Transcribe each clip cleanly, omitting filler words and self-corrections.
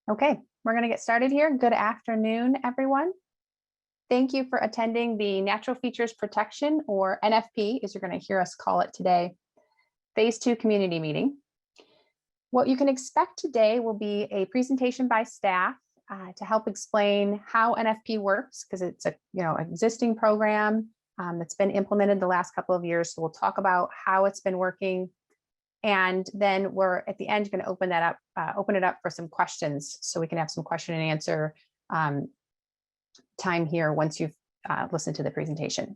Okay, we're going to get started here. Good afternoon, everyone. Thank you for attending the Natural Features Protection, or NFP, as you're going to hear us call it today, Phase 2 community meeting. What you can expect today will be a presentation by staff to help explain how NFP works, because it's a existing program that's been implemented the last couple of years. So we'll talk about how it's been working. And then we're at the end going to open it up for some questions, so we can have some question and answer time here once you've listened to the presentation.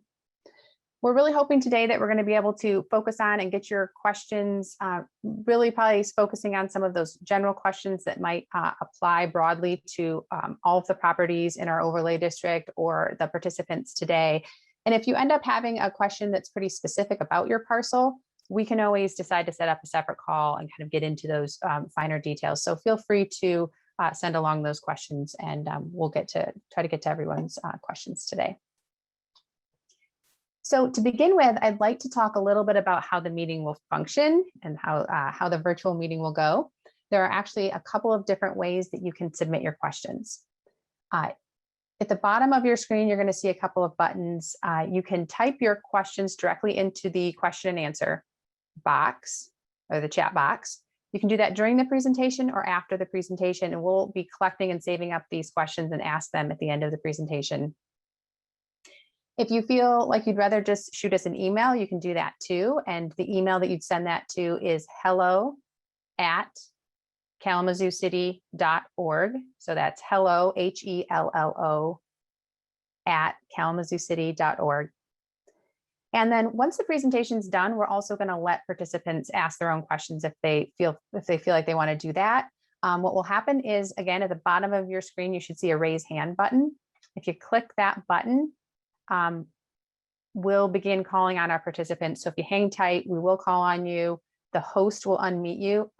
We're really hoping today that we're going to be able to focus on and get your questions, really probably focusing on some of those general questions that might apply broadly to all of the properties in our overlay district or the participants today. And if you end up having a question that's pretty specific about your parcel, we can always decide to set up a separate call and kind of get into those finer details. So feel free to send along those questions, and we'll try to get to everyone's questions today. So to begin with, I'd like to talk a little bit about how the meeting will function and how the virtual meeting will go. There are actually a couple of different ways that you can submit your questions. At the bottom of your screen, you're going to see a couple of buttons. You can type your questions directly into the question and answer box, or the chat box. You can do that during the presentation or after the presentation, and we'll be collecting and saving up these questions and ask them at the end of the presentation. If you feel like you'd rather just shoot us an email, you can do that too. And the email that you'd send that to is hello@kalamazoocity.org. So that's hello, HELLO, at kalamazoocity.org. And then once the presentation is done, we're also going to let participants ask their own questions if they feel like they want to do that. What will happen is, again, at the bottom of your screen, you should see a raise hand button. If you click that button, we'll begin calling on our participants. So if you hang tight, we will call on you. The host will unmute you,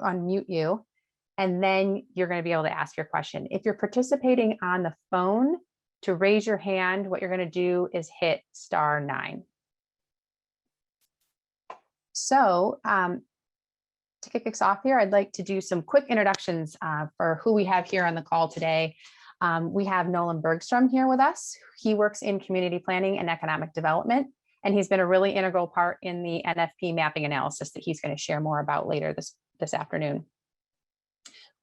and then you're going to be able to ask your question. If you're participating on the phone, to raise your hand, what you're going to do is hit *9. So to kick us off here, I'd like to do some quick introductions for who we have here on the call today. We have Nolan Bergstrom here with us. He works in community planning and economic development, and he's been a really integral part in the NFP mapping analysis that he's going to share more about later this afternoon.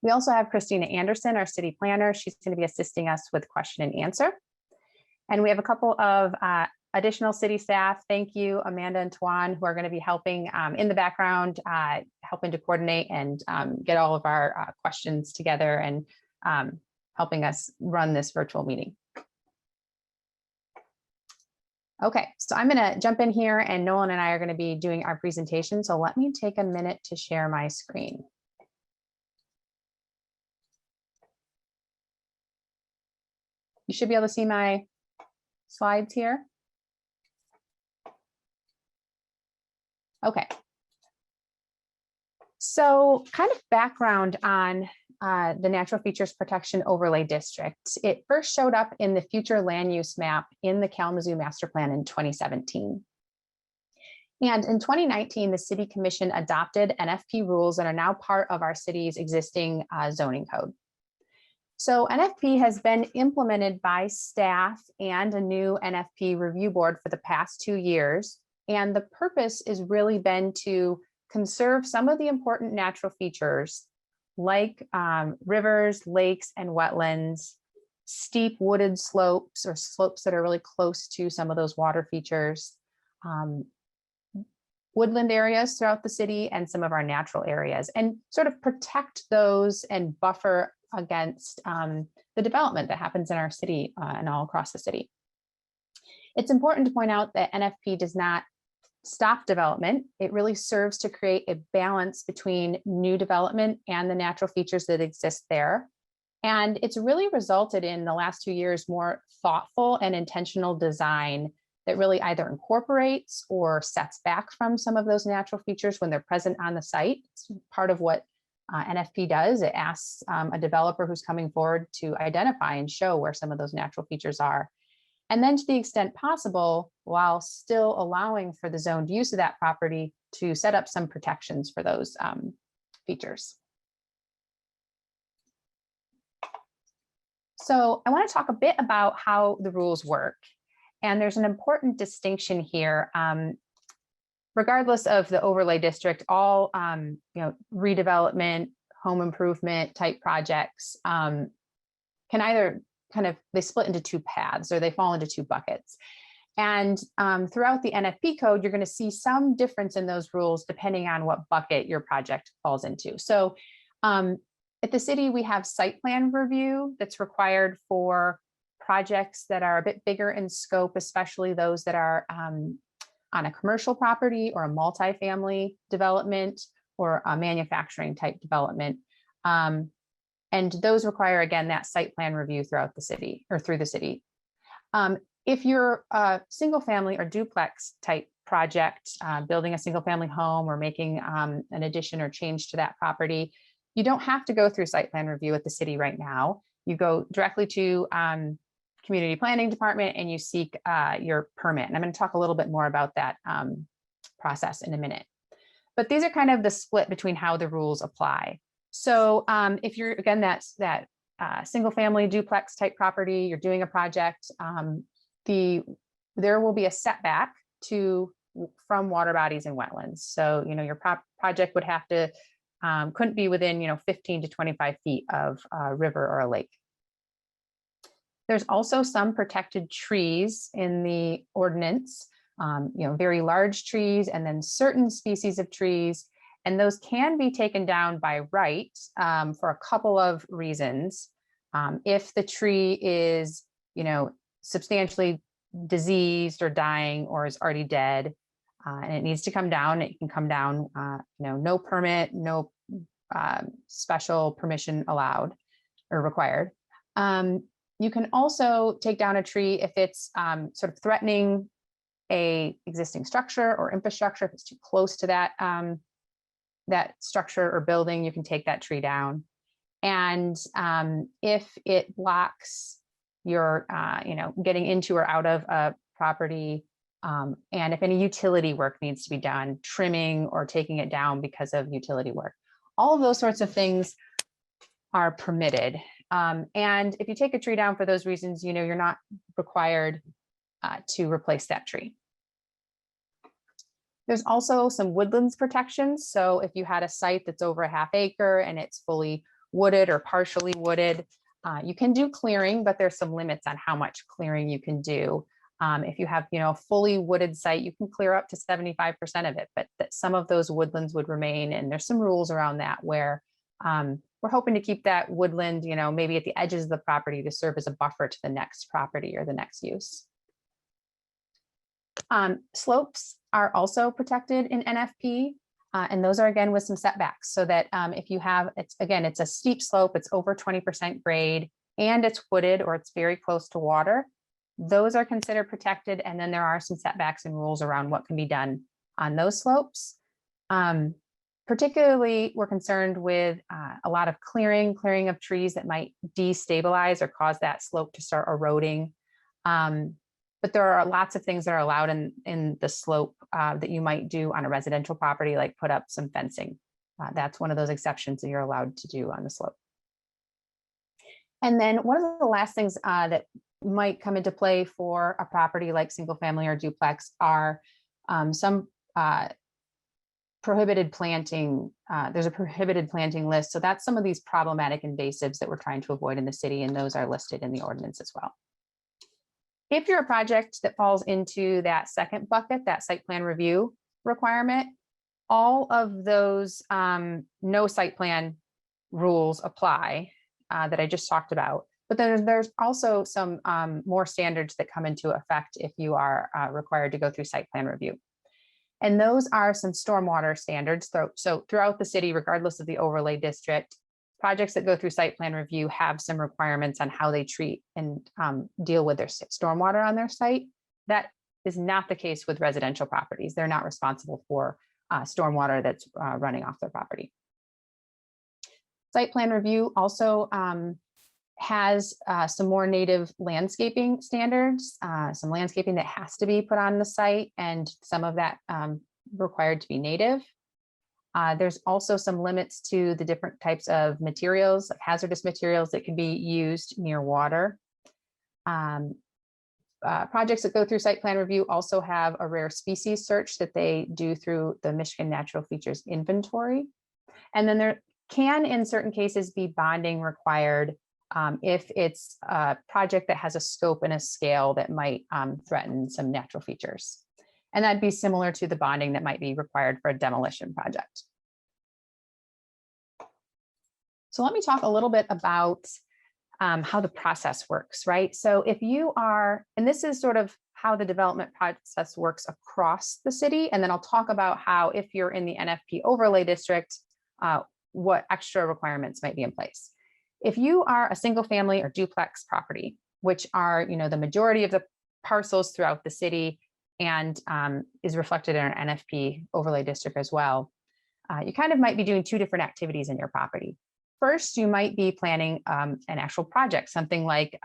We also have Christina Anderson, our city planner. She's going to be assisting us with question and answer. And we have a couple of additional city staff. Thank you, Amanda and Tuan, who are going to be helping in the background, helping to coordinate and get all of our questions together and helping us run this virtual meeting. Okay, so I'm going to jump in here, and Nolan and I are going to be doing our presentation. So let me take a minute to share my screen. You should be able to see my slides here. Okay. So kind of background on the Natural Features Protection Overlay District. It first showed up in the future land use map in the Kalamazoo Master Plan in 2017. And in 2019, the City Commission adopted NFP rules that are now part of our city's existing zoning code. So NFP has been implemented by staff and a new NFP review board for the past 2 years. And the purpose has really been to conserve some of the important natural features like rivers, lakes, and wetlands, steep wooded slopes or slopes that are really close to some of those water features, woodland areas throughout the city, and some of our natural areas, and sort of protect those and buffer against the development that happens in our city and all across the city. It's important to point out that NFP does not stop development. It really serves to create a balance between new development and the natural features that exist there. And it's really resulted in the last 2 years more thoughtful and intentional design that really either incorporates or sets back from some of those natural features when they're present on the site. It's part of what NFP does. It asks a developer who's coming forward to identify and show where some of those natural features are. And then to the extent possible, while still allowing for the zoned use of that property, to set up some protections for those features. So I want to talk a bit about how the rules work. And there's an important distinction here. Regardless of the overlay district, all redevelopment, home improvement type projects can either they split into two paths or they fall into two buckets. And throughout the NFP code, you're going to see some difference in those rules depending on what bucket your project falls into. So at the city, we have site plan review that's required for projects that are a bit bigger in scope, especially those that are on a commercial property or a multifamily development or a manufacturing type development. And those require, again, that site plan review throughout the city or through the city. If you're a single family or duplex type project, building a single family home or making an addition or change to that property, you don't have to go through site plan review at the city right now. You go directly to community planning department and you seek your permit. And I'm going to talk a little bit more about that process in a minute. But these are kind of the split between how the rules apply. So if you're, again, that's that single family duplex type property, you're doing a project, there will be a setback from water bodies and wetlands. So, your project would have to, couldn't be within, 15 to 25 feet of a river or a lake. There's also some protected trees in the ordinance, very large trees and then certain species of trees. And those can be taken down by right for a couple of reasons. If the tree is, substantially diseased or dying or is already dead and it needs to come down, it can come down, no permit, no special permission allowed or required. You can also take down a tree if it's sort of threatening a existing structure or infrastructure. If it's too close to that, that structure or building, you can take that tree down. And if it blocks your, getting into or out of a property, and if any utility work needs to be done, trimming or taking it down because of utility work, all of those sorts of things are permitted. And if you take a tree down for those reasons, you're not required to replace that tree. There's also some woodlands protections. So if you had a site that's over a half acre and it's fully wooded or partially wooded, you can do clearing, but there's some limits on how much clearing you can do. If you have, a fully wooded site, you can clear up to 75% of it, but that some of those woodlands would remain. And there's some rules around that where we're hoping to keep that woodland, maybe at the edges of the property to serve as a buffer to the next property or the next use. Slopes are also protected in NFP, and those are, again, with some setbacks, so that if you have, it's a steep slope, it's over 20% grade, and it's wooded or it's very close to water, those are considered protected. And then there are some setbacks and rules around what can be done on those slopes. Particularly, we're concerned with a lot of clearing of trees that might destabilize or cause that slope to start eroding. But there are lots of things that are allowed in the slope that you might do on a residential property, like put up some fencing. That's one of those exceptions that you're allowed to do on the slope. And then one of the last things that might come into play for a property like single family or duplex are some prohibited planting. There's a prohibited planting list. So that's some of these problematic invasives that we're trying to avoid in the city, and those are listed in the ordinance as well. If you're a project that falls into that second bucket, that site plan review requirement, all of those no site plan rules apply that I just talked about. But then there's also some more standards that come into effect if you are required to go through site plan review. And those are some stormwater standards. So throughout the city, regardless of the overlay district, projects that go through site plan review have some requirements on how they treat and deal with their stormwater on their site. That is not the case with residential properties. They're not responsible for stormwater that's running off their property. Site plan review also has some more native landscaping standards, some landscaping that has to be put on the site, and some of that required to be native. There's also some limits to the different types of materials, of hazardous materials that can be used near water. Projects that go through site plan review also have a rare species search that they do through the Michigan Natural Features Inventory. And then there can, in certain cases, be bonding required if it's a project that has a scope and a scale that might threaten some natural features. And that'd be similar to the bonding that might be required for a demolition project. So let me talk a little bit about how the process works, right? So if you are, and this is sort of how the development process works across the city, and then I'll talk about how, if you're in the NFP overlay district, what extra requirements might be in place. If you are a single family or duplex property, which are, the majority of the parcels throughout the city and is reflected in our NFP overlay district as well, you kind of might be doing two different activities in your property. First, you might be planning an actual project, something like,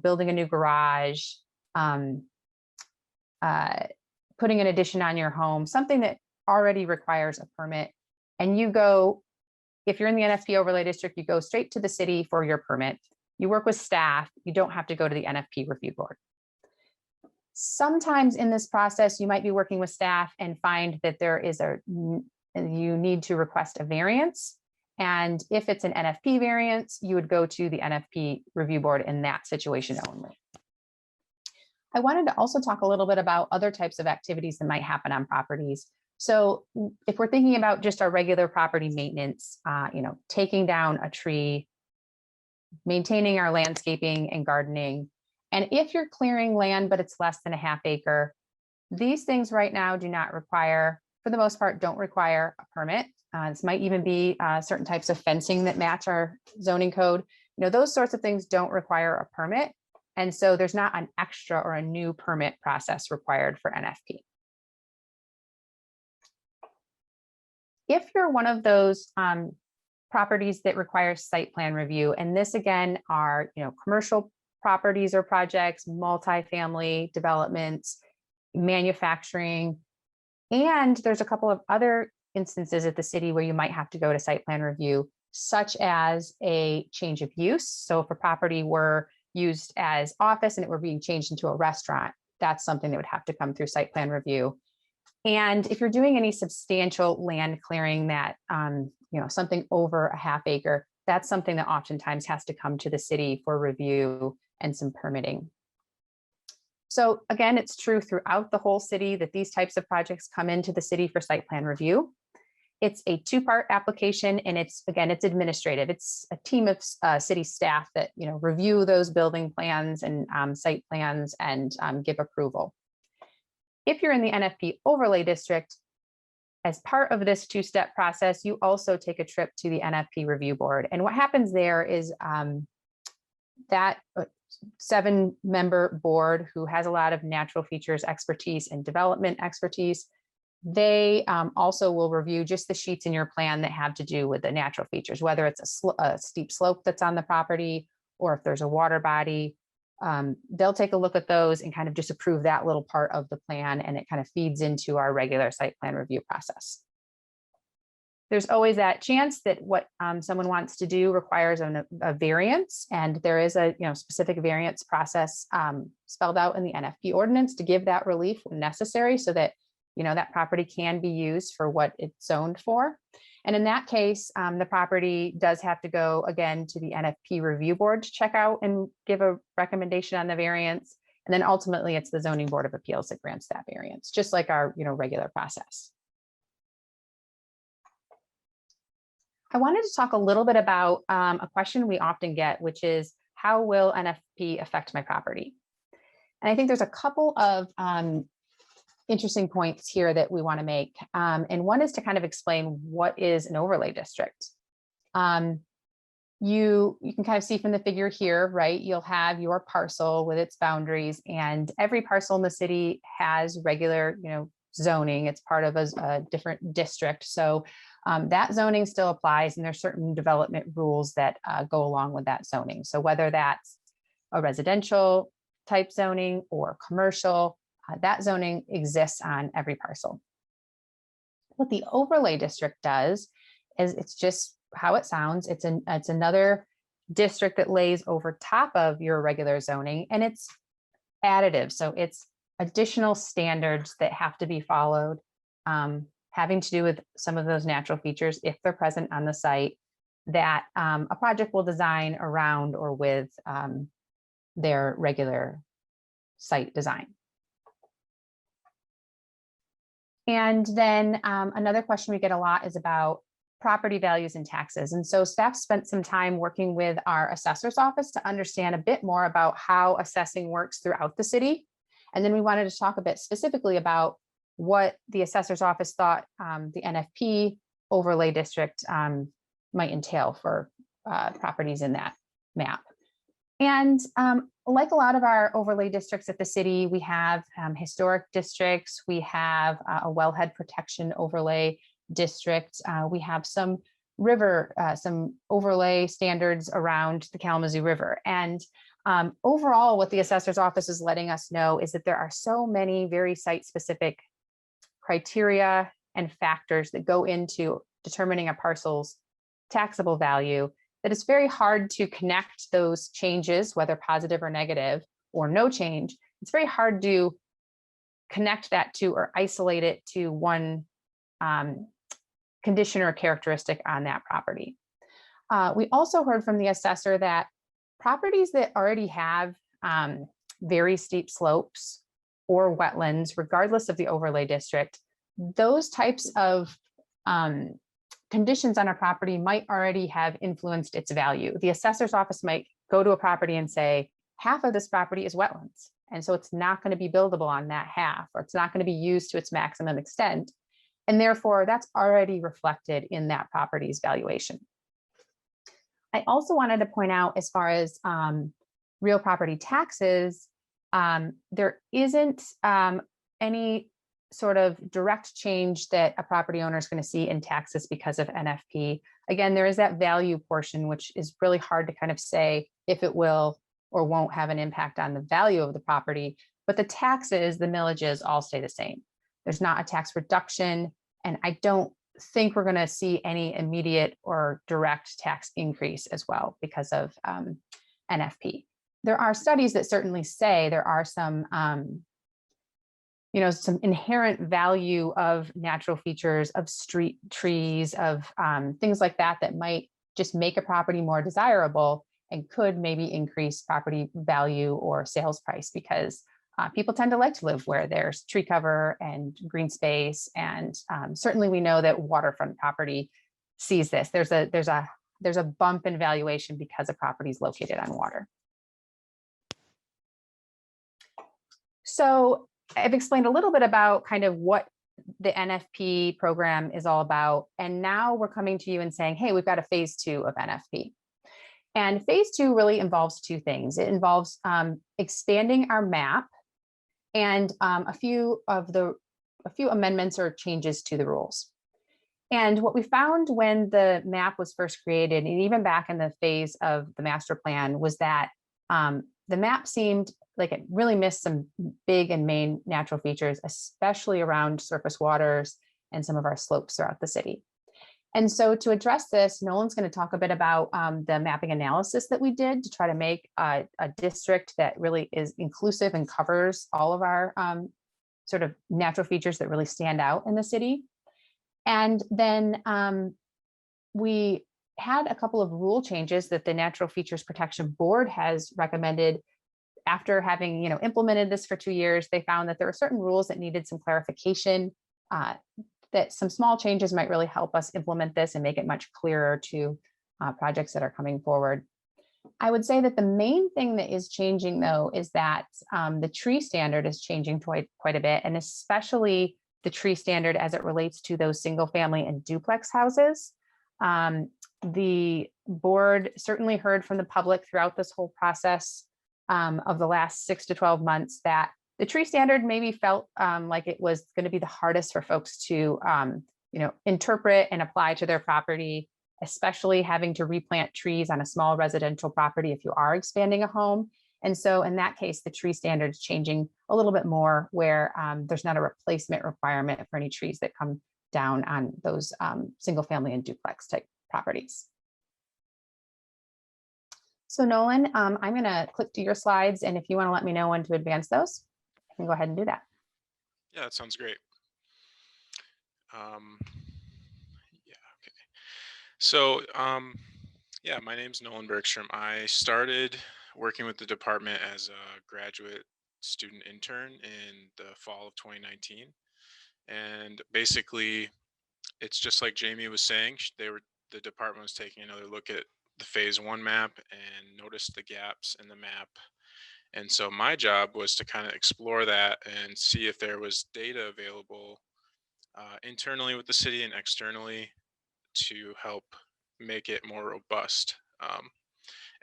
building a new garage, putting an addition on your home, something that already requires a permit. And you go, if you're in the NFP overlay district, you go straight to the city for your permit. You work with staff. You don't have to go to the NFP review board. Sometimes in this process, you might be working with staff and find that you need to request a variance. And if it's an NFP variance, you would go to the NFP review board in that situation only. I wanted to also talk a little bit about other types of activities that might happen on properties. So if we're thinking about just our regular property maintenance, taking down a tree, maintaining our landscaping and gardening, and if you're clearing land, but it's less than a ½ acre, these things right now do not require, for the most part, don't require a permit. This might even be certain types of fencing that match our zoning code. Those sorts of things don't require a permit. And so there's not an extra or a new permit process required for NFP. If you're one of those properties that requires site plan review, and this again are commercial properties or projects, multifamily developments, manufacturing, and there's a couple of other instances at the city where you might have to go to site plan review, such as a change of use. So if a property were used as office and it were being changed into a restaurant, that's something that would have to come through site plan review. And if you're doing any substantial land clearing that, something over a ½ acre, that's something that oftentimes has to come to the city for review and some permitting. So again, it's true throughout the whole city that these types of projects come into the city for site plan review. It's a two-part application, and it's administrative. It's a team of city staff that review those building plans and site plans and give approval. If you're in the NFP overlay district, as part of this two-step process, you also take a trip to the NFP review board. And what happens there is that 7-member board, who has a lot of natural features expertise and development expertise, they also will review just the sheets in your plan that have to do with the natural features, whether it's a steep slope that's on the property or if there's a water body. They'll take a look at those and kind of just approve that little part of the plan, and it kind of feeds into our regular site plan review process. There's always that chance that what someone wants to do requires a variance, and there is a specific variance process spelled out in the NFP ordinance to give that relief when necessary, so that that property can be used for what it's zoned for. And in that case, the property does have to go again to the NFP review board to check out and give a recommendation on the variance. And then ultimately it's the Zoning Board of Appeals that grants that variance, just like our regular process. I wanted to talk a little bit about a question we often get, which is, how will NFP affect my property? And I think there's a couple of interesting points here that we want to make. And one is to kind of explain what is an overlay district. You can kind of see from the figure here, right? You'll have your parcel with its boundaries, and every parcel in the city has regular, zoning. It's part of a different district. So that zoning still applies, and there's certain development rules that go along with that zoning. So whether that's a residential type zoning or commercial, that zoning exists on every parcel. What the overlay district does is, it's just how it sounds. It's another district that lays over top of your regular zoning, and it's additive. So it's additional standards that have to be followed, having to do with some of those natural features, if they're present on the site, that a project will design around or with their regular site design. And then another question we get a lot is about property values and taxes. And so staff spent some time working with our assessor's office to understand a bit more about how assessing works throughout the city. And then we wanted to talk a bit specifically about what the assessor's office thought the NFP overlay district might entail for properties in that map. And like a lot of our overlay districts at the city, we have historic districts, we have a wellhead protection overlay district, we have some river, some overlay standards around the Kalamazoo River. And overall, what the assessor's office is letting us know is that there are so many very site-specific criteria and factors that go into determining a parcel's taxable value, that it's very hard to connect those changes, whether positive or negative or no change. It's very hard to connect that to or isolate it to one condition or characteristic on that property. We also heard from the assessor that properties that already have very steep slopes or wetlands, regardless of the overlay district, those types of conditions on a property might already have influenced its value. The assessor's office might go to a property and say, half of this property is wetlands, and so it's not going to be buildable on that half, or it's not going to be used to its maximum extent. And therefore, that's already reflected in that property's valuation. I also wanted to point out, as far as real property taxes, there isn't any sort of direct change that a property owner is going to see in taxes because of NFP. Again, there is that value portion, which is really hard to kind of say if it will or won't have an impact on the value of the property, but the taxes, the millages, all stay the same. There's not a tax reduction, and I don't think we're going to see any immediate or direct tax increase as well because of NFP. There are studies that certainly say there are some some inherent value of natural features, of street trees, of things like that, that might just make a property more desirable and could maybe increase property value or sales price, because people tend to like to live where there's tree cover and green space. And certainly we know that waterfront property sees this. There's a bump in valuation because a property is located on water. So I've explained a little bit about kind of what the NFP program is all about. And now we're coming to you and saying, hey, we've got a phase 2 of NFP. And phase 2 really involves two things. It involves expanding our map and a few amendments or changes to the rules. And what we found when the map was first created, and even back in the phase of the master plan, was that the map seemed like it really missed some big and main natural features, especially around surface waters and some of our slopes throughout the city. And so to address this, Nolan's going to talk a bit about the mapping analysis that we did to try to make a district that really is inclusive and covers all of our sort of natural features that really stand out in the city. And then we had a couple of rule changes that the Natural Features Protection Board has recommended. After having implemented this for 2 years, they found that there were certain rules that needed some clarification, that some small changes might really help us implement this and make it much clearer to projects that are coming forward. I would say that the main thing that is changing, though, is that the tree standard is changing quite a bit, and especially the tree standard as it relates to those single family and duplex houses. The board certainly heard from the public throughout this whole process of the last 6 to 12 months that the tree standard maybe felt like it was going to be the hardest for folks to interpret and apply to their property, especially having to replant trees on a small residential property if you are expanding a home. And so in that case, the tree standard is changing a little bit more, where there's not a replacement requirement for any trees that come down on those single family and duplex type properties. So Nolan, I'm going to click to your slides, and if you want to let me know when to advance those, I can go ahead and do that. Yeah, that sounds great. Yeah, okay. So, yeah, my name's Nolan Bergstrom. I started working with the department as a graduate student intern in the fall of 2019. And basically, it's just like Jamie was saying, the department was taking another look at the phase one map and noticed the gaps in the map. And so my job was to kind of explore that and see if there was data available internally with the city and externally to help make it more robust.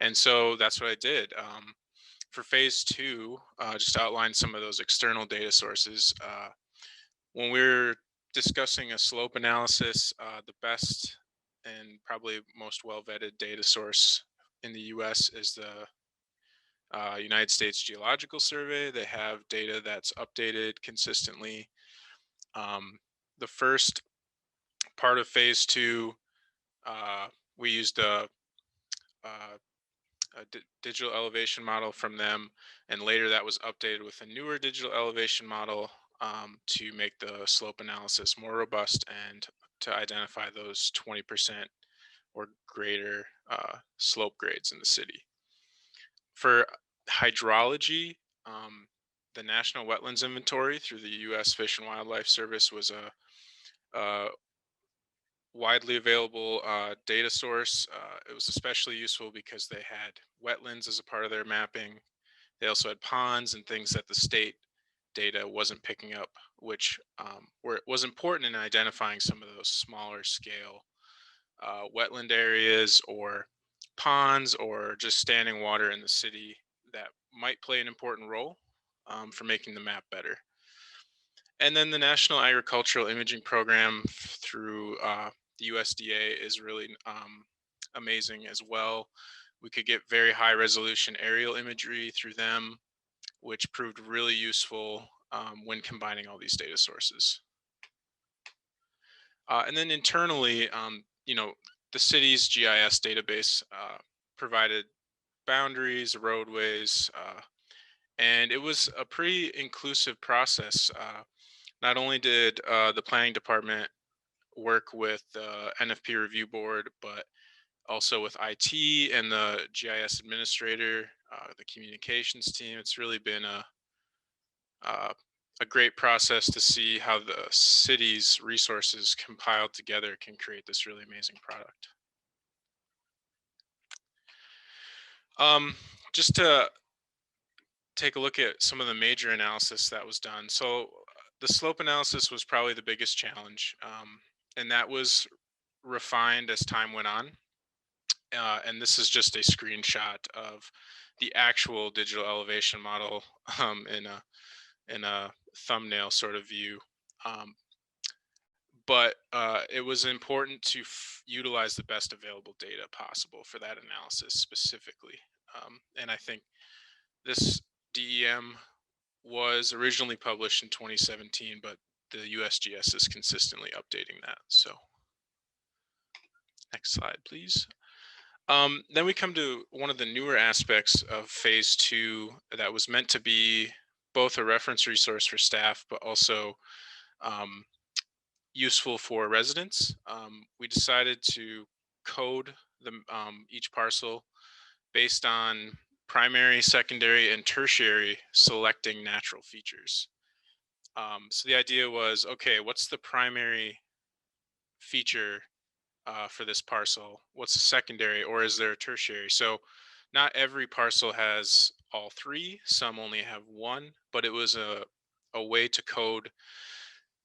And so that's what I did. For phase two, just to outline some of those external data sources. When we're discussing a slope analysis, the best and probably most well vetted data source in the US is the United States Geological Survey. They have data that's updated consistently. The first part of phase two, we used uh, digital elevation model from them, and later that was updated with a newer digital elevation model to make the slope analysis more robust and to identify those 20% or greater slope grades in the city. For hydrology, the National Wetlands Inventory through the U.S. Fish and Wildlife Service was a widely available data source. It was especially useful because they had wetlands as a part of their mapping. They also had ponds and things that the state data wasn't picking up, which was important in identifying some of those smaller scale wetland areas or ponds or just standing water in the city that might play an important role for making the map better. And then the National Agricultural Imaging Program through the USDA is really amazing as well. We could get very high resolution aerial imagery through them, which proved really useful when combining all these data sources. And then internally, the city's GIS database provided boundaries, roadways, and it was a pretty inclusive process. Not only did the planning department work with the NFP review board, but also with IT and the GIS administrator, the communications team. It's really been uh, a great process to see how the city's resources compiled together can create this really amazing product. Just to take a look at some of the major analysis that was done. So the slope analysis was probably the biggest challenge, and that was refined as time went on. And this is just a screenshot of the actual digital elevation model in a thumbnail sort of view. Um, but it was important to utilize the best available data possible for that analysis specifically. And I think this DEM was originally published in 2017, but the USGS is consistently updating that. So next slide, please. Then we come to one of the newer aspects of phase two that was meant to be both a reference resource for staff, but also useful for residents. We decided to code each parcel based on primary, secondary, and tertiary selecting natural features. So the idea was, okay, what's the primary feature for this parcel? What's the secondary, or is there a tertiary? So not every parcel has all three. Some only have one, but it was a way to code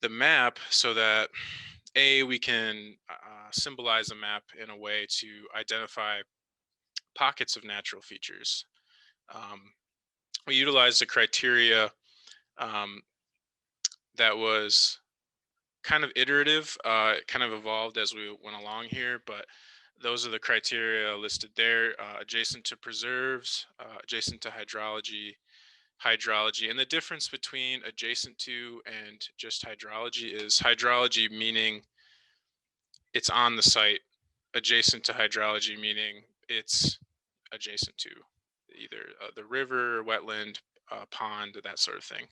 the map so that we can symbolize a map in a way to identify pockets of natural features. We utilized a criteria um, that was kind of iterative. It kind of evolved as we went along here, but those are the criteria listed there: adjacent to preserves, adjacent to hydrology, hydrology. And the difference between adjacent to and just hydrology is hydrology meaning it's on the site, adjacent to hydrology meaning it's adjacent to either the river, wetland, pond, that sort of thing.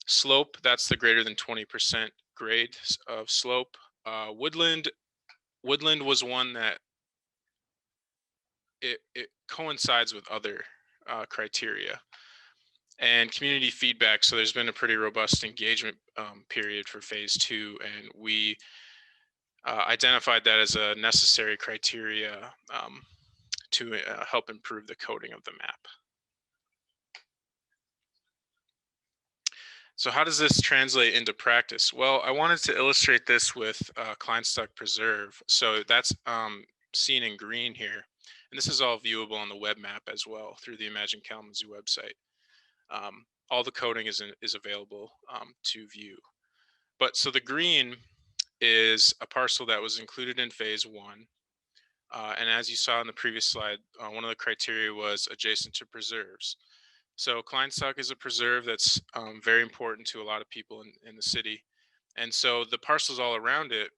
Slope, that's the greater than 20% grade of slope. Woodland was one that it coincides with other criteria and community feedback. So there's been a pretty robust engagement period for phase 2, and we identified that as a necessary criteria to help improve the coding of the map. So how does this translate into practice? Well, I wanted to illustrate this with Kleinstock Preserve. So that's seen in green here. And this is all viewable on the web map as well through the Imagine Kalamazoo website. All the coding is available to view. But so the green is a parcel that was included in phase 1. And as you saw in the previous slide, one of the criteria was adjacent to preserves. So Kleinstock is a preserve that's very important to a lot of people in the city. And so the parcels all around it,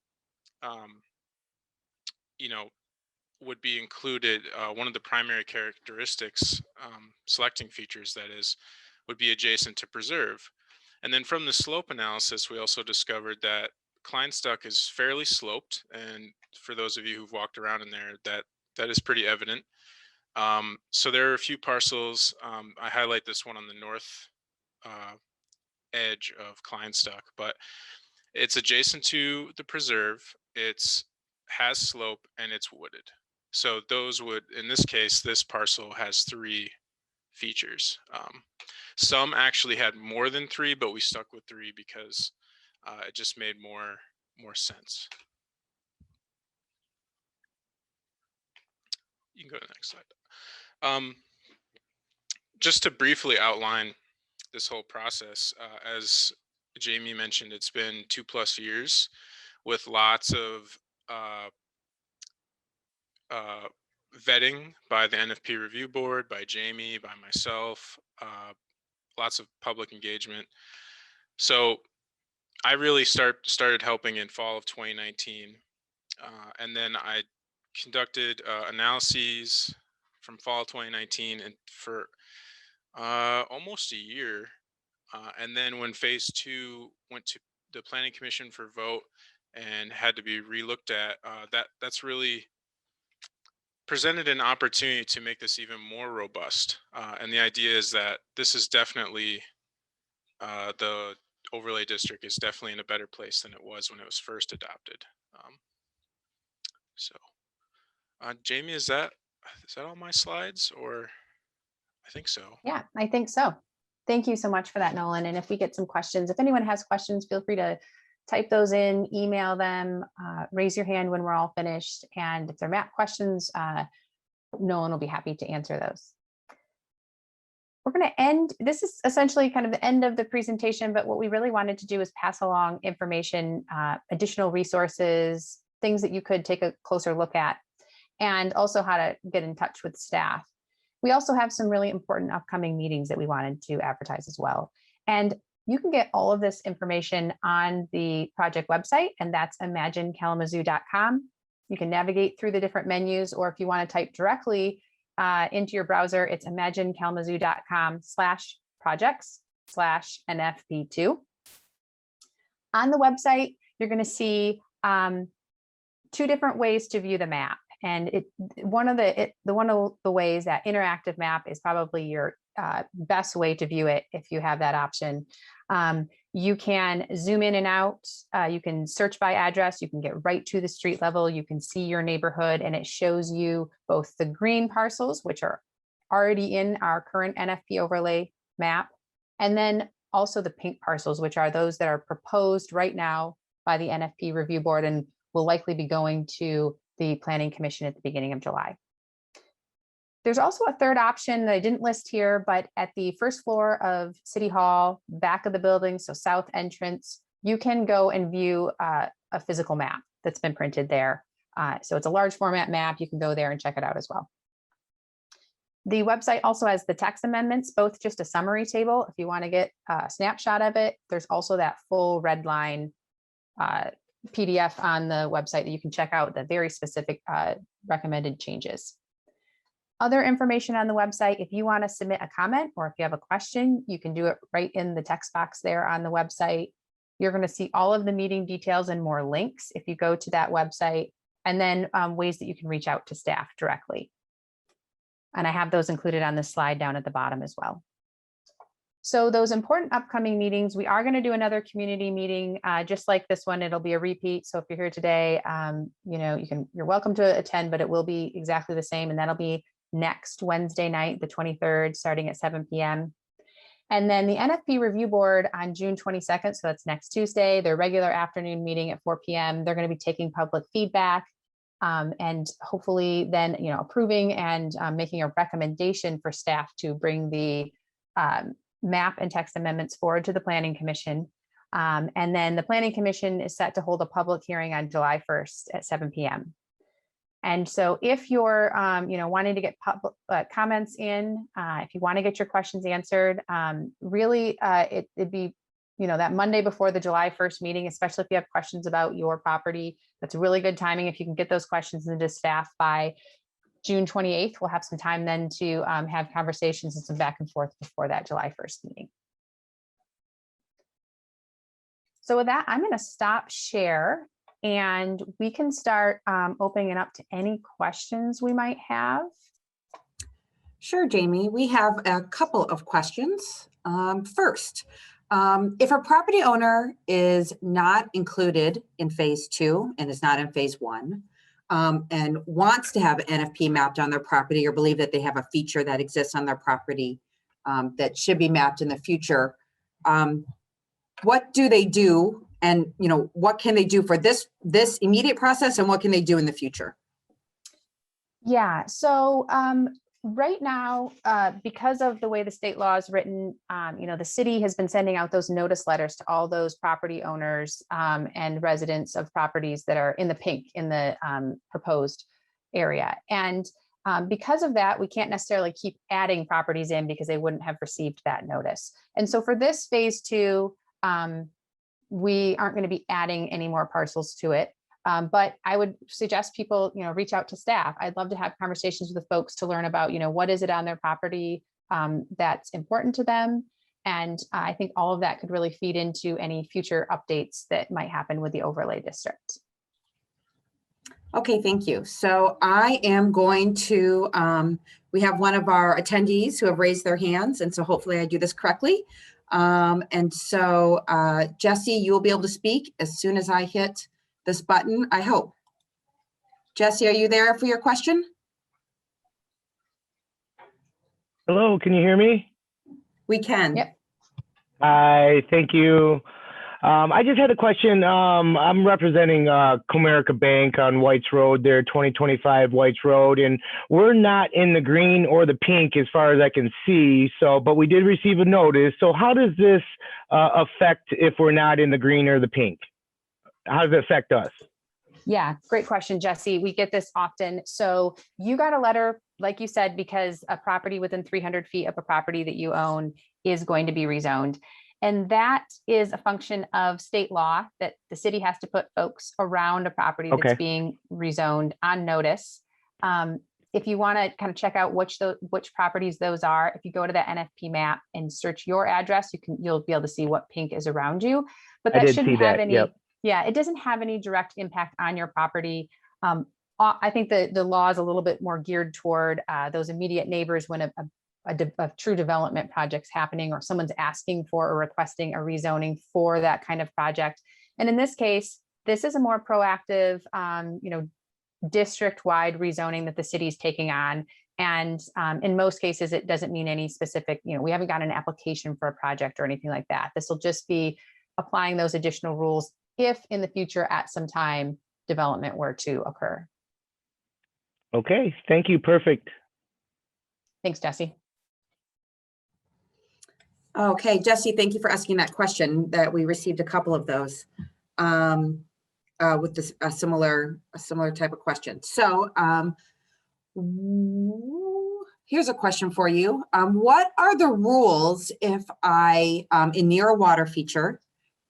you know, would be included. One of the primary characteristics, selecting features that is, would be adjacent to preserve. And then from the slope analysis, we also discovered that Kleinstock is fairly sloped. And for those of you who've walked around in there, that is pretty evident. So there are a few parcels. I highlight this one on the north edge of Kleinstock, but it's adjacent to the preserve. Has slope and it's wooded. So those would, in this case, this parcel has 3 features. Some actually had more than 3, but we stuck with 3 because it just made more sense. You can go to the next slide. Just to briefly outline this whole process, as Jamie mentioned, it's been 2+ years with lots of vetting by the NFP review board, by Jamie, by myself, lots of public engagement. So I really started helping in fall of 2019. And then I conducted analyses from fall 2019 and for almost a year. And then when phase 2 went to the Planning Commission for vote and had to be relooked at, that's really presented an opportunity to make this even more robust. And the idea is that this is definitely, the overlay district is definitely in a better place than it was when it was first adopted. Jamie, is that all my slides, or? I think so. Yeah, I think so. Thank you so much for that, Nolan. And if we get some questions, if anyone has questions, feel free to type those in, email them, raise your hand when we're all finished. And if they're map questions, Nolan will be happy to answer those. We're going to end. This is essentially kind of the end of the presentation, but what we really wanted to do is pass along information, additional resources, things that you could take a closer look at, and also how to get in touch with staff. We also have some really important upcoming meetings that we wanted to advertise as well. And you can get all of this information on the project website, and that's imaginekalamazoo.com. You can navigate through the different menus, or if you want to type directly into your browser, it's imaginekalamazoo.com/projects/NFP2. On the website, you're going to see 2 different ways to view the map. And one of the ways, that interactive map is probably your best way to view it if you have that option. You can zoom in and out. You can search by address. You can get right to the street level. You can see your neighborhood, and it shows you both the green parcels, which are already in our current NFP overlay map, and then also the pink parcels, which are those that are proposed right now by the NFP review board and will likely be going to the Planning Commission at the beginning of July. There's also a third option that I didn't list here, but at the first floor of City Hall, back of the building, so south entrance, you can go and view a physical map that's been printed there. So it's a large format map. You can go there and check it out as well. The website also has the text amendments, both just a summary table. If you want to get a snapshot of it, there's also that full red line PDF on the website that you can check out the very specific recommended changes. Other information on the website, if you want to submit a comment or if you have a question, you can do it right in the text box there on the website. You're going to see all of the meeting details and more links if you go to that website, and then ways that you can reach out to staff directly. And I have those included on the slide down at the bottom as well. So those important upcoming meetings, we are going to do another community meeting, just like this one. It'll be a repeat. So if you're here today, you're welcome to attend, but it will be exactly the same. And that'll be next Wednesday night, the 23rd, starting at 7 p.m. And then the NFP review board on June 22nd. So that's next Tuesday, their regular afternoon meeting at 4 p.m. They're going to be taking public feedback. And hopefully then, approving and making a recommendation for staff to bring the map and text amendments forward to the Planning Commission. And then the Planning Commission is set to hold a public hearing on July 1st at 7 p.m. And so if you're, wanting to get comments in, if you want to get your questions answered, really, it'd be that Monday before the July 1st meeting, especially if you have questions about your property, that's really good timing. If you can get those questions into staff by June 28th, we'll have some time then to have conversations and some back and forth before that July 1st meeting. So with that, I'm going to stop share and we can start opening it up to any questions we might have. Sure, Jamie, we have a couple of questions. First, if a property owner is not included in phase 2 and is not in phase 1 and wants to have NFP mapped on their property or believe that they have a feature that exists on their property that should be mapped in the future, what do they do? And what can they do for this immediate process, and what can they do in the future? Yeah, so right now, because of the way the state law is written, the city has been sending out those notice letters to all those property owners and residents of properties that are in the pink in the proposed area. And because of that, we can't necessarily keep adding properties in because they wouldn't have received that notice. And so for this phase 2, we aren't going to be adding any more parcels to it. But I would suggest people, reach out to staff. I'd love to have conversations with the folks to learn about, what is it on their property that's important to them. And I think all of that could really feed into any future updates that might happen with the overlay district. Okay, thank you. So I am going to, we have one of our attendees who have raised their hands, and so hopefully I do this correctly. And so Jesse, you'll be able to speak as soon as I hit this button, I hope. Jesse, are you there for your question? Hello, can you hear me? We can. Yep. Hi, thank you. I just had a question. I'm representing Comerica Bank on Whites Road there, 2025 Whites Road, and we're not in the green or the pink as far as I can see. So, but we did receive a notice. So how does this affect if we're not in the green or the pink? How does it affect us? Yeah, great question, Jesse. We get this often. So you got a letter, like you said, because a property within 300 feet of a property that you own is going to be rezoned. And that is a function of state law that the city has to put folks around a property that's being rezoned on notice. If you want to kind of check out which properties those are, if you go to the NFP map and search your address, you'll be able to see what pink is around you. But that shouldn't have any. Yep. Yeah, it doesn't have any direct impact on your property. I think the law is a little bit more geared toward those immediate neighbors when a true development project's happening or someone's asking for or requesting a rezoning for that kind of project. And in this case, this is a more proactive, district-wide rezoning that the city is taking on. And in most cases, it doesn't mean any specific, we haven't got an application for a project or anything like that. This will just be applying those additional rules if in the future at some time development were to occur. Okay, thank you. Perfect. Thanks, Jesse. Okay, Jesse, thank you for asking that question. That we received a couple of those with this, a similar type of question. So Here's a question for you. What are the rules if I in near a water feature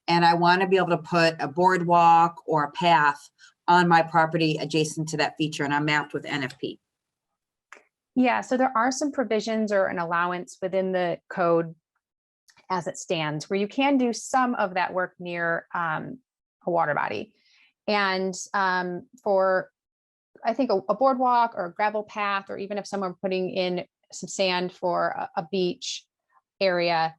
and I want to be able to put a boardwalk or a path on my property adjacent to that feature and I'm mapped with NFP? Yeah, so there are some provisions or an allowance within the code as it stands where you can do some of that work near a water body. And for, I think, a boardwalk or a gravel path, or even if someone putting in some sand for a beach area,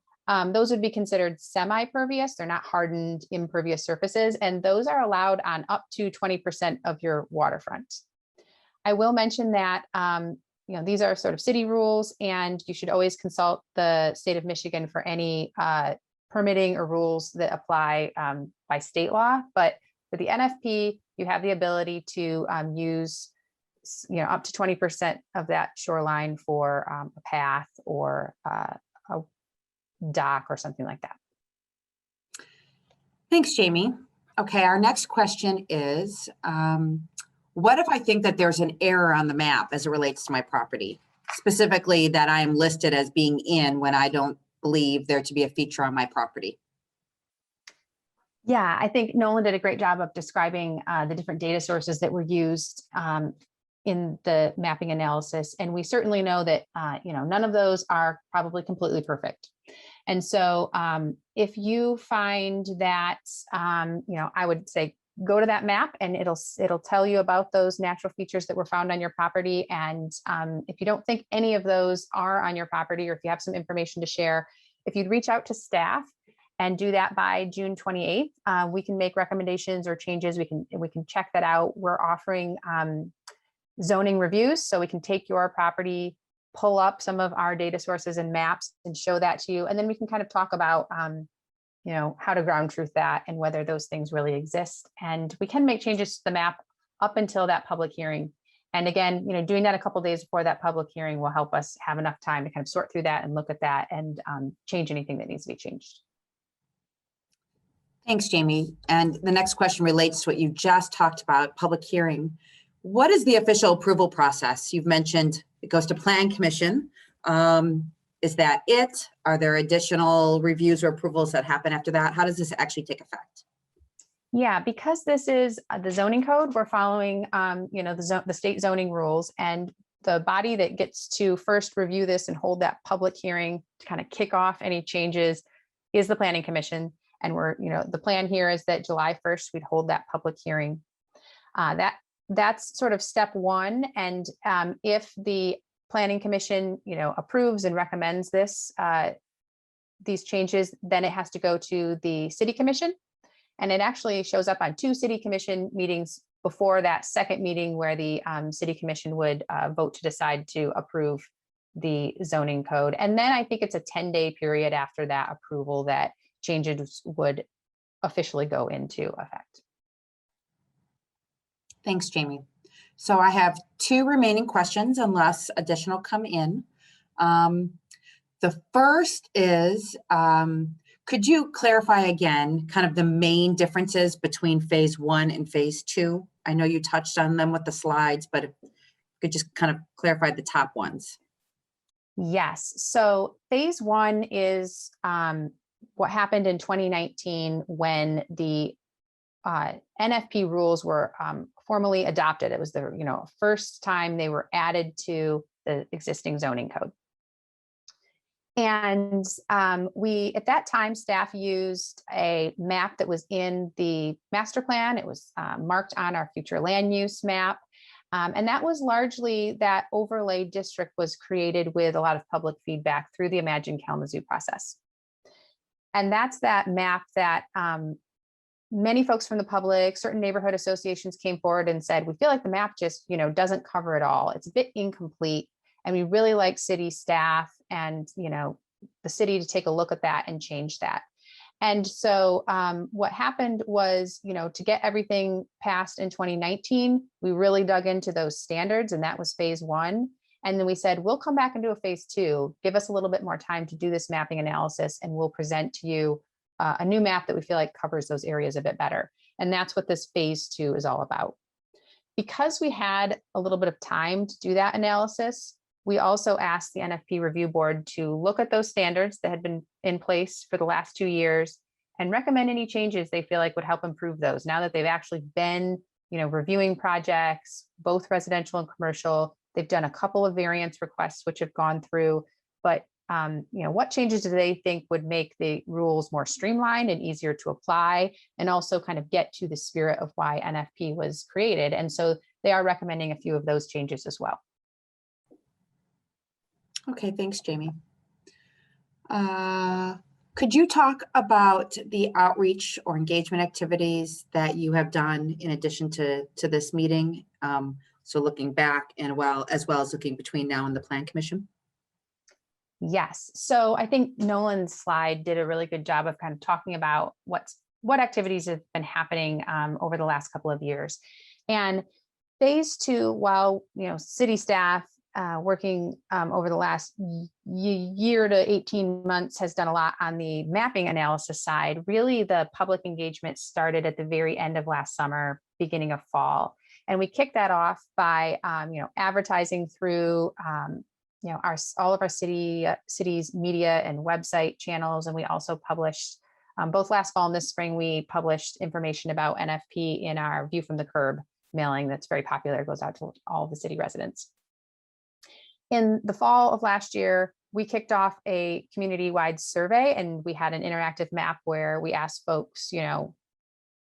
those would be considered semi-pervious. They're not hardened, impervious surfaces, and those are allowed on up to 20% of your waterfront. I will mention that these are sort of city rules, and you should always consult the state of Michigan for any permitting or rules that apply by state law. But for the NFP, you have the ability to use up to 20% of that shoreline for a path or a dock or something like that. Thanks, Jamie. Okay, our next question is, what if I think that there's an error on the map as it relates to my property, specifically that I am listed as being in when I don't believe there to be a feature on my property? Yeah, I think Nolan did a great job of describing the different data sources that were used in the mapping analysis. And we certainly know that, none of those are probably completely perfect. And so if you find that, I would say, go to that map and it'll tell you about those natural features that were found on your property. And if you don't think any of those are on your property, or if you have some information to share, if you'd reach out to staff and do that by June 28th, we can make recommendations or changes. We can check that out. We're offering zoning reviews, so we can take your property, pull up some of our data sources and maps and show that to you. And then we can kind of talk about how to ground truth that and whether those things really exist. And we can make changes to the map up until that public hearing. And again, doing that a couple of days before that public hearing will help us have enough time to kind of sort through that and look at that and change anything that needs to be changed. Thanks, Jamie. And the next question relates to what you just talked about, public hearing. What is the official approval process? You've mentioned it goes to Plan Commission. Is that it? Are there additional reviews or approvals that happen after that? How does this actually take effect? Yeah, because this is the zoning code, we're following, the state zoning rules, and the body that gets to first review this and hold that public hearing to kind of kick off any changes is the Planning Commission. And the plan here is that July 1st, we'd hold that public hearing. That's sort of step one. And if the Planning Commission, approves and recommends these changes, then it has to go to the City Commission. And it actually shows up on 2 City Commission meetings before that second meeting where the City Commission would vote to decide to approve the zoning code. And then I think it's a 10-day period after that approval that changes would officially go into effect. Thanks, Jamie. So I have 2 remaining questions unless additional come in. The first is, could you clarify again kind of the main differences between phase 1 and phase 2? I know you touched on them with the slides, but if you could just kind of clarify the top ones. Yes. So phase 1 is what happened in 2019 when the NFP rules were formally adopted. It was the first time they were added to the existing zoning code. And we, at that time, staff used a map that was in the master plan. It was marked on our future land use map. And that was largely, that overlay district was created with a lot of public feedback through the Imagine Kalamazoo process. And that's that map that many folks from the public, certain neighborhood associations came forward and said, we feel like the map just, doesn't cover it all. It's a bit incomplete. And we really like city staff and, the city to take a look at that and change that. And so what happened was, to get everything passed in 2019, we really dug into those standards, and that was phase 1. And then we said, we'll come back and do a phase 2, give us a little bit more time to do this mapping analysis, and we'll present to you a new map that we feel like covers those areas a bit better. And that's what this phase 2 is all about. Because we had a little bit of time to do that analysis, We also asked the NFP review board to look at those standards that had been in place for the last 2 years and recommend any changes they feel like would help improve those now that they've actually been, reviewing projects, both residential and commercial. They've done a couple of variance requests which have gone through, but what changes do they think would make the rules more streamlined and easier to apply, and also kind of get to the spirit of why NFP was created? And so they are recommending a few of those changes as well. Okay, thanks, Jamie. Could you talk about the outreach or engagement activities that you have done in addition to this meeting? So looking back and as well as looking between now and the Plan Commission? Yes. So I think Nolan's slide did a really good job of kind of talking about what activities have been happening over the last couple of years. And phase 2, while city staff working over the last year to 18 months has done a lot on the mapping analysis side, really the public engagement started at the very end of last summer, beginning of fall. And we kicked that off by advertising through all of our city's media and website channels. And we also published both last fall and this spring, we published information about NFP in our View from the Curb mailing that's very popular. It goes out to all the city residents. In the fall of last year, we kicked off a community-wide survey, and we had an interactive map where we asked folks,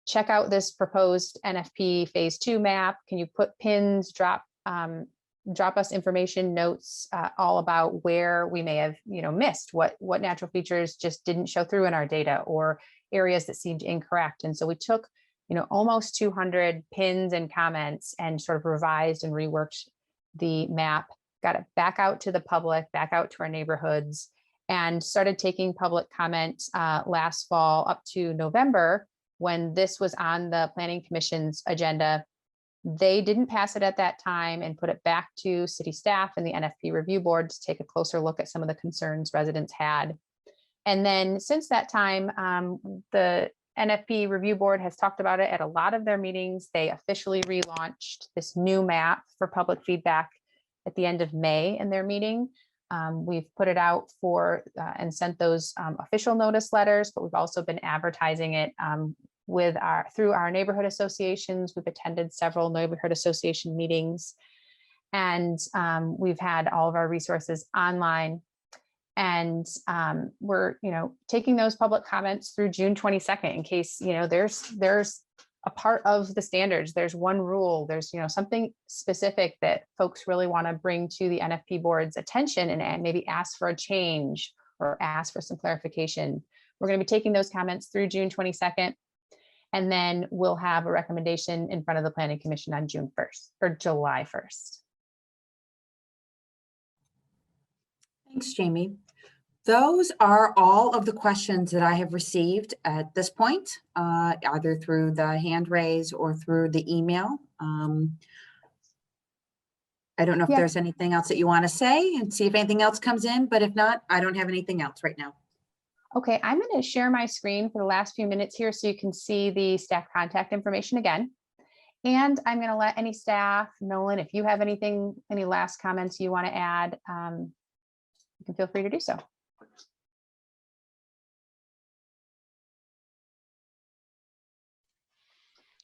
check out this proposed NFP phase 2 map. Can you put pins, drop us information notes all about where we may have missed, what natural features just didn't show through in our data, or areas that seemed incorrect. And so we took almost 200 pins and comments and sort of revised and reworked the map, got it back out to the public, back out to our neighborhoods, and started taking public comment last fall up to November, when this was on the Planning Commission's agenda. They didn't pass it at that time and put it back to city staff and the NFP review board to take a closer look at some of the concerns residents had. And then since that time, the NFP review board has talked about it at a lot of their meetings. They officially relaunched this new map for public feedback at the end of May in their meeting. We've put it out for and sent those official notice letters, but we've also been advertising it through our neighborhood associations. We've attended several neighborhood association meetings, and we've had all of our resources online. And we're taking those public comments through June 22nd in case there's a part of the standards, there's one rule, there's something specific that folks really want to bring to the NFP board's attention and maybe ask for a change or ask for some clarification. We're going to be taking those comments through June 22nd, and then we'll have a recommendation in front of the Planning Commission on June 1st or July 1st. Thanks, Jamie. Those are all of the questions that I have received at this point, either through the hand raise or through the email. I don't know if there's anything else that you want to say and see if anything else comes in, but if not, I don't have anything else right now. Okay, I'm going to share my screen for the last few minutes here so you can see the staff contact information again. And I'm going to let any staff, Nolan, if you have any last comments you want to add, you can feel free to do so.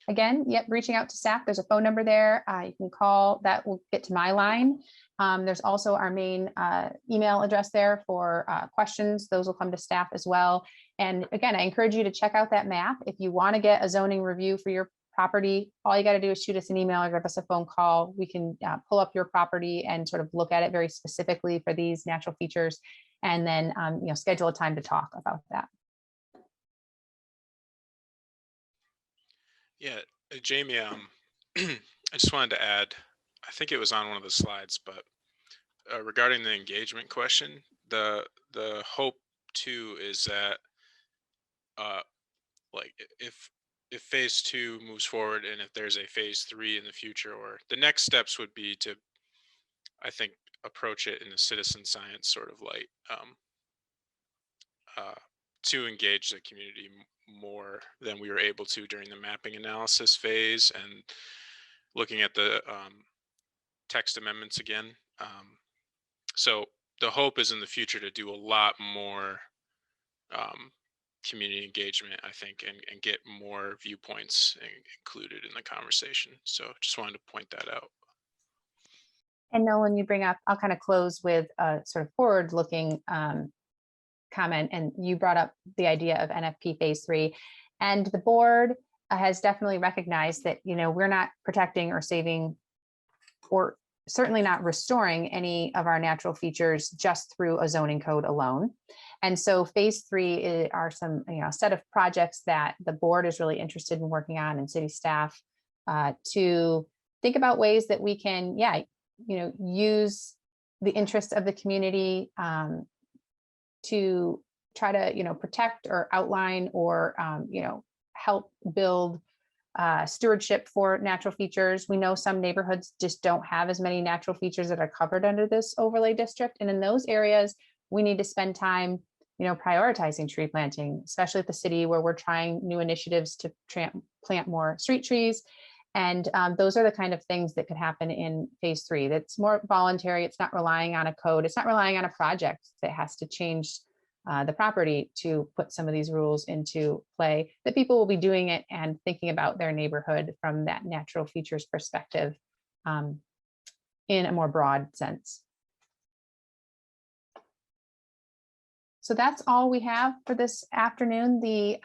Again, reaching out to staff. There's a phone number there. You can call. That will get to my line. There's also our main email address there for questions. Those will come to staff as well. And again, I encourage you to check out that map. If you want to get a zoning review for your property, all you got to do is shoot us an email or give us a phone call. We can pull up your property and sort of look at it very specifically for these natural features, and then schedule a time to talk about that. Yeah, Jamie, I just wanted to add, I think it was on one of the slides, but regarding the engagement question, the hope too is that like if phase 2 moves forward and if there's a phase 3 in the future, or the next steps would be to, I think, approach it in a citizen science sort of light, to engage the community more than we were able to during the mapping analysis phase, and looking at the text amendments again. So the hope is in the future to do a lot more community engagement, I think, and get more viewpoints included in the conversation. So just wanted to point that out. And Nolan, you bring up, I'll kind of close with a sort of forward-looking comment, and you brought up the idea of NFP Phase 3, and the board has definitely recognized that, you know, we're not protecting or saving, or certainly not restoring any of our natural features just through a zoning code alone. And so Phase 3 are some, you know, set of projects that the board is really interested in working on, and city staff to think about ways that we can, yeah, you know, use the interests of the community to try to, you know, protect or outline or, you know, help build stewardship for natural features. We know some neighborhoods just don't have as many natural features that are covered under this overlay district. And in those areas, we need to spend time, you know, prioritizing tree planting, especially at the city where we're trying new initiatives to plant more street trees. And those are the kind of things that could happen in Phase 3. That's more voluntary. It's not relying on a code. It's not relying on a project that has to change the property to put some of these rules into play, that people will be doing it and thinking about their neighborhood from that natural features perspective in a more broad sense. So that's all we have for this afternoon. The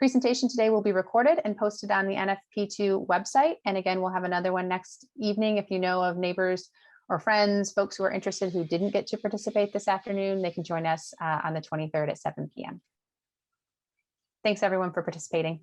presentation today will be recorded and posted on the NFP2 website. And again, we'll have another one next evening. If you know of neighbors or friends, folks who are interested who didn't get to participate this afternoon, they can join us on the 23rd at 7 p.m. Thanks everyone for participating.